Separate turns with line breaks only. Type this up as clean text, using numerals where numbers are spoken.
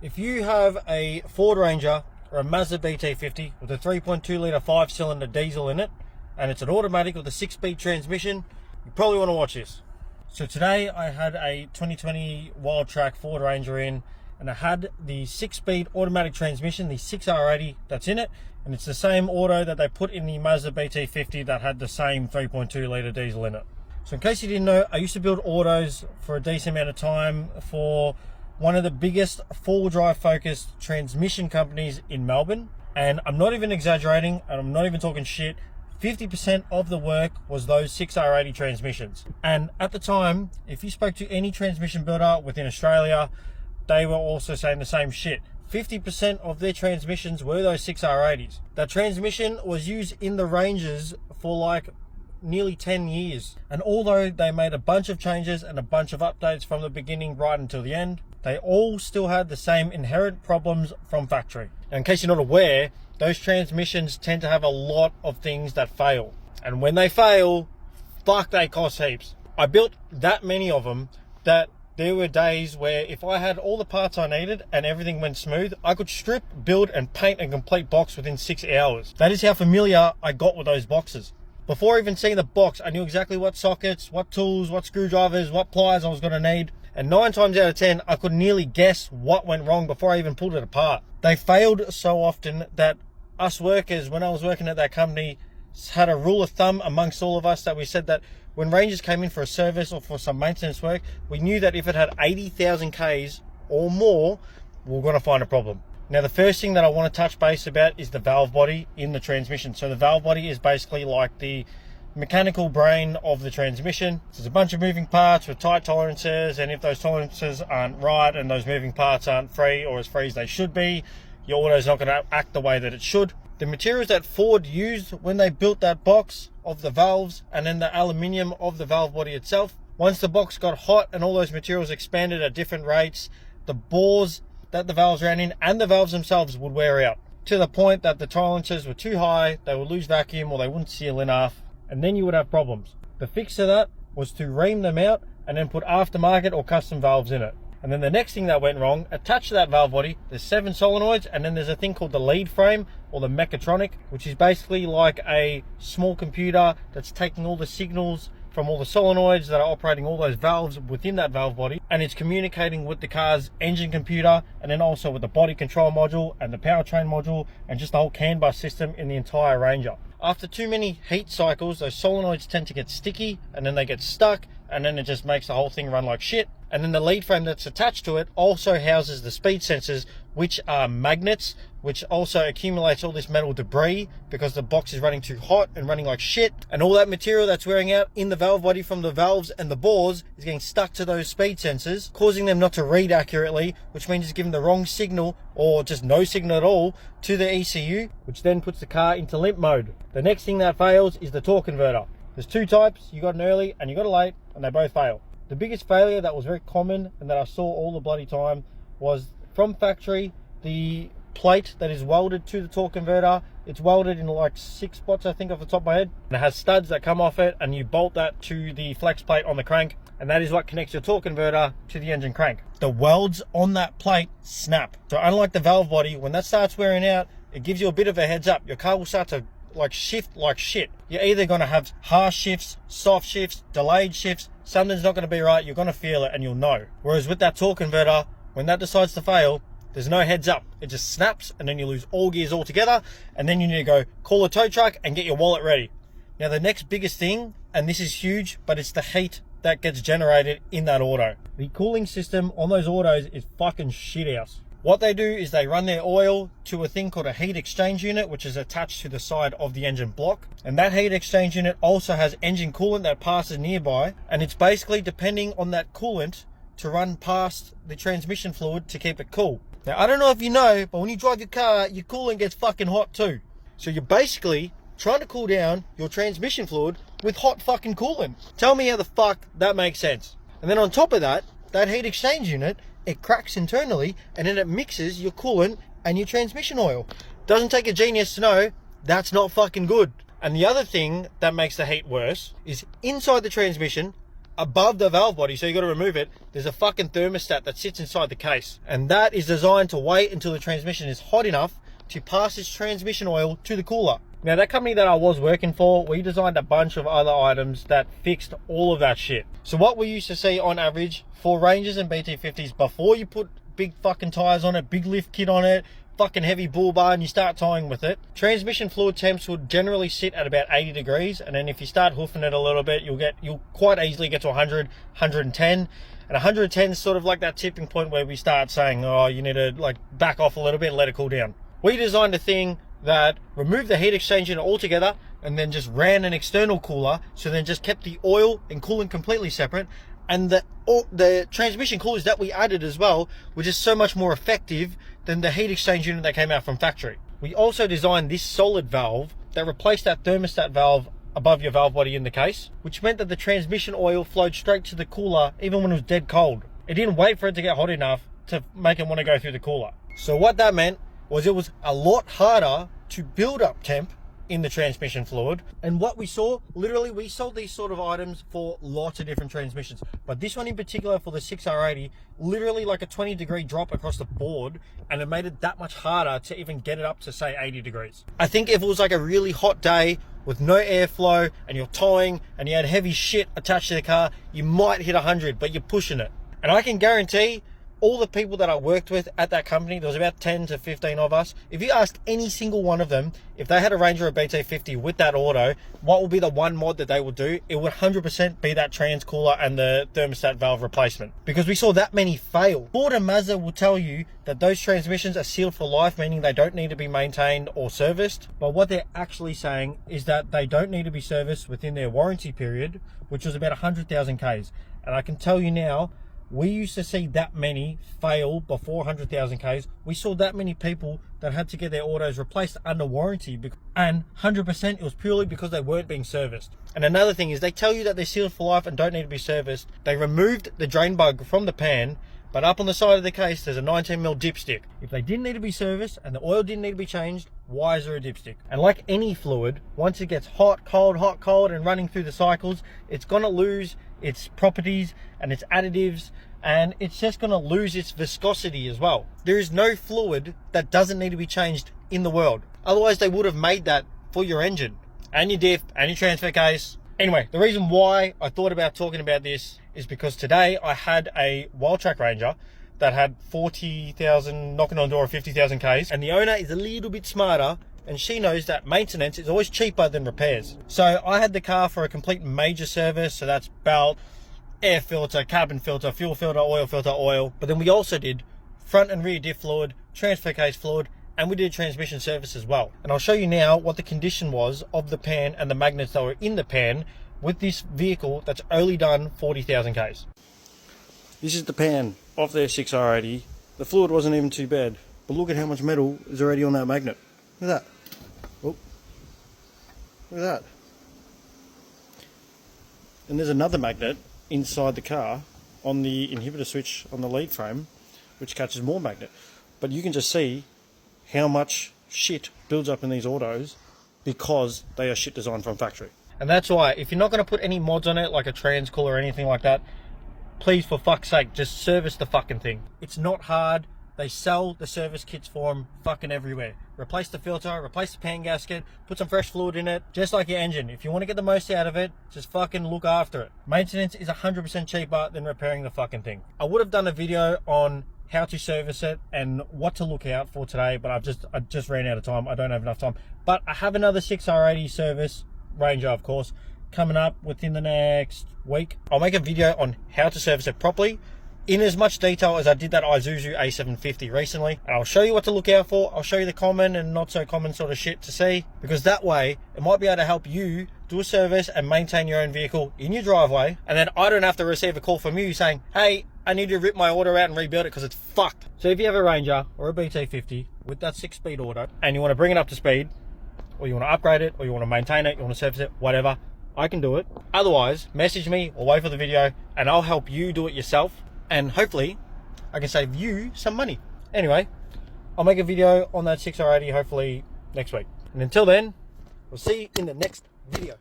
If you have a Ford Ranger or a Mazda BT50 with a 3.2 litre 5-cylinder diesel in it, and it's an automatic with a 6-speed transmission, you probably want to watch this. So today I had a 2020 Wild Track Ford Ranger in, and I had the 6-speed automatic transmission, the 6R80 that's in it, and it's the same auto that they put in the Mazda BT50 that had the same 3.2 litre diesel in it. So in case you didn't know, I used to build autos for a decent amount of time for one of the biggest four-wheel drive focused transmission companies in Melbourne. And I'm not even exaggerating, and I'm not even talking shit. 50% of the work was those 6R80 transmissions. And at the time, if you spoke to any transmission builder within Australia, they were also saying the same shit. 50% of their transmissions were those 6R80s. That transmission was used in the Rangers for like nearly 10 years. And although they made a bunch of changes and a bunch of updates from the beginning right until the end, they all still had the same inherent problems from factory. Now, in case you're not aware, those transmissions tend to have a lot of things that fail. And when they fail, fuck, they cost heaps. I built that many of them that there were days where if I had all the parts I needed and everything went smooth, I could strip, build and paint a complete box within 6 hours. That is how familiar I got with those boxes. Before even seeing the box, I knew exactly what sockets, what tools, what screwdrivers, what pliers I was going to need. And 9 times out of 10, I could nearly guess what went wrong before I even pulled it apart. They failed so often that us workers, when I was working at that company, had a rule of thumb amongst all of us that we said that when Rangers came in for a service or for some maintenance work, we knew that if it had 80,000 Ks or more, we were going to find a problem. Now, the first thing that I want to touch base about is the valve body in the transmission. So the valve body is basically like the mechanical brain of the transmission. There's a bunch of moving parts with tight tolerances, and if those tolerances aren't right and those moving parts aren't free or as free as they should be, your auto's not going to act the way that it should. The materials that Ford used when they built that box of the valves and then the aluminium of the valve body itself, once the box got hot and all those materials expanded at different rates, the bores that the valves ran in and the valves themselves would wear out to the point that the tolerances were too high, they would lose vacuum or they wouldn't seal enough, and then you would have problems. The fix to that was to ream them out and then put aftermarket or custom valves in it. And then the next thing that went wrong, attached to that valve body, there's 7 solenoids, and then there's a thing called the lead frame or the mechatronic, which is basically like a small computer that's taking all the signals from all the solenoids that are operating all those valves within that valve body, and it's communicating with the car's engine computer and then also with the body control module and the powertrain module and just the whole CAN bus system in the entire Ranger. After too many heat cycles, those solenoids tend to get sticky and then they get stuck, and then it just makes the whole thing run like shit. And then the lead frame that's attached to it also houses the speed sensors, which are magnets, which also accumulates all this metal debris because the box is running too hot and running like shit. And all that material that's wearing out in the valve body from the valves and the bores is getting stuck to those speed sensors, causing them not to read accurately, which means it's giving the wrong signal or just no signal at all to the ECU, which then puts the car into limp mode. The next thing that fails is the torque converter. There's 2 types, you got an early and you got a late, and they both fail. The biggest failure that was very common and that I saw all the bloody time was from factory, the plate that is welded to the torque converter, it's welded in like 6 spots, I think, off the top of my head. And it has studs that come off it, and you bolt that to the flex plate on the crank, and that is what connects your torque converter to the engine crank. The welds on that plate snap. So unlike the valve body, when that starts wearing out, it gives you a bit of a heads up. Your car will start to like shift like shit. You're either going to have harsh shifts, soft shifts, delayed shifts. Something's not going to be right. You're going to feel it and you'll know. Whereas with that torque converter, when that decides to fail, there's no heads up. It just snaps, and then you lose all gears altogether, and then you need to go call a tow truck and get your wallet ready. Now, the next biggest thing, and this is huge, but it's the heat that gets generated in that auto. The cooling system on those autos is fucking shit house. What they do is they run their oil to a thing called a heat exchange unit, which is attached to the side of the engine block. And that heat exchange unit also has engine coolant that passes nearby. And it's basically depending on that coolant to run past the transmission fluid to keep it cool. Now, I don't know if you know, but when you drive your car, your coolant gets fucking hot too. So you're basically trying to cool down your transmission fluid with hot fucking coolant. Tell me how the fuck that makes sense. And then on top of that, that heat exchange unit, it cracks internally, and then it mixes your coolant and your transmission oil. Doesn't take a genius to know that's not fucking good. And the other thing that makes the heat worse is inside the transmission, above the valve body, so you got to remove it, there's a fucking thermostat that sits inside the case, and that is designed to wait until the transmission is hot enough to pass its transmission oil to the cooler. Now, that company that I was working for, we designed a bunch of other items that fixed all of that shit. So what we used to see on average for Rangers and BT50s, before you put big fucking tires on it, big lift kit on it, fucking heavy bull bar, and you start towing with it, transmission fluid temps would generally sit at about 80 degrees, and then if you start hoofing it a little bit, you'll quite easily get to 100, 110. And 110 is sort of like that tipping point where we start saying, oh, you need to like back off a little bit and let it cool down. We designed a thing that removed the heat exchanger altogether and then just ran an external cooler, so then just kept the oil and coolant completely separate, and the transmission coolers that we added as well were just so much more effective than the heat exchange unit that came out from factory. We also designed this solid valve that replaced that thermostat valve above your valve body in the case, which meant that the transmission oil flowed straight to the cooler even when it was dead cold. It didn't wait for it to get hot enough to make it want to go through the cooler. So what that meant was it was a lot harder to build up temp in the transmission fluid. And what we saw, literally, we sold these sort of items for lots of different transmissions, but this one in particular for the 6R80, literally like a 20-degree drop across the board, and it made it that much harder to even get it up to say 80 degrees. I think if it was like a really hot day with no airflow and you're towing and you had heavy shit attached to the car, you might hit 100, but you're pushing it. And I can guarantee all the people that I worked with at that company, there was about 10 to 15 of us, if you asked any single one of them, if they had a Ranger or BT50 with that auto, what would be the one mod that they would do? It would 100% be that trans cooler and the thermostat valve replacement, because we saw that many fail. Ford and Mazda will tell you that those transmissions are sealed for life, meaning they don't need to be maintained or serviced, but what they're actually saying is that they don't need to be serviced within their warranty period, which was about 100,000 Ks. And I can tell you now, we used to see that many fail before 100,000 Ks. We saw that many people that had to get their autos replaced under warranty, and 100% it was purely because they weren't being serviced. And another thing is, they tell you that they're sealed for life and don't need to be serviced. They removed the drain bug from the pan, but up on the side of the case there's a 19mm dipstick. If they didn't need to be serviced and the oil didn't need to be changed, why is there a dipstick? And like any fluid, once it gets hot, cold, and running through the cycles, it's gonna lose its properties and its additives, and it's just going to lose its viscosity as well. There is no fluid that doesn't need to be changed in the world. Otherwise they would have made that for your engine and your diff and your transfer case. Anyway, the reason why I thought about talking about this is because today I had a Wild Track Ranger that had 40,000, knocking on the door of 50,000 Ks, and the owner is a little bit smarter, and she knows that maintenance is always cheaper than repairs. So I had the car for a complete major service, so that's belt, air filter, cabin filter, fuel filter, oil, but then we also did front and rear diff fluid, transfer case fluid, and we did transmission service as well. And I'll show you now what the condition was of the pan and the magnets that were in the pan with this vehicle that's only done 40,000 Ks. This is the pan of their 6R80. The fluid wasn't even too bad, but look at how much metal is already on that magnet. Look at that. Oh, look at that. And there's another magnet inside the car on the inhibitor switch on the lead frame, which catches more magnet. But you can just see how much shit builds up in these autos because they are shit designed from factory. And that's why, if you're not going to put any mods on it, like a trans cooler or anything like that, please, for fuck's sake, just service the fucking thing. It's not hard. They sell the service kits for them fucking everywhere. Replace the filter, replace the pan gasket, put some fresh fluid in it, just like your engine. If you want to get the most out of it, just fucking look after it. Maintenance is 100% cheaper than repairing the fucking thing. I would have done a video on how to service it and what to look out for today, but I just ran out of time. I don't have enough time. But I have another 6R80 service, Ranger of course, coming up within the next week. I'll make a video on how to service it properly, in as much detail as I did that Isuzu A750 recently, and I'll show you what to look out for. I'll show you the common and not so common sort of shit to see, because that way it might be able to help you do a service and maintain your own vehicle in your driveway, and then I don't have to receive a call from you saying, hey, I need to rip my auto out and rebuild it because it's fucked. So if you have a Ranger or a BT50 with that 6-speed auto and you want to bring it up to speed, or you want to upgrade it, or you want to maintain it, you want to service it, whatever, I can do it. Otherwise, message me or wait for the video and I'll help you do it yourself. And hopefully I can save you some money. Anyway, I'll make a video on that 6R80 hopefully next week. And until then, we'll see you in the next video.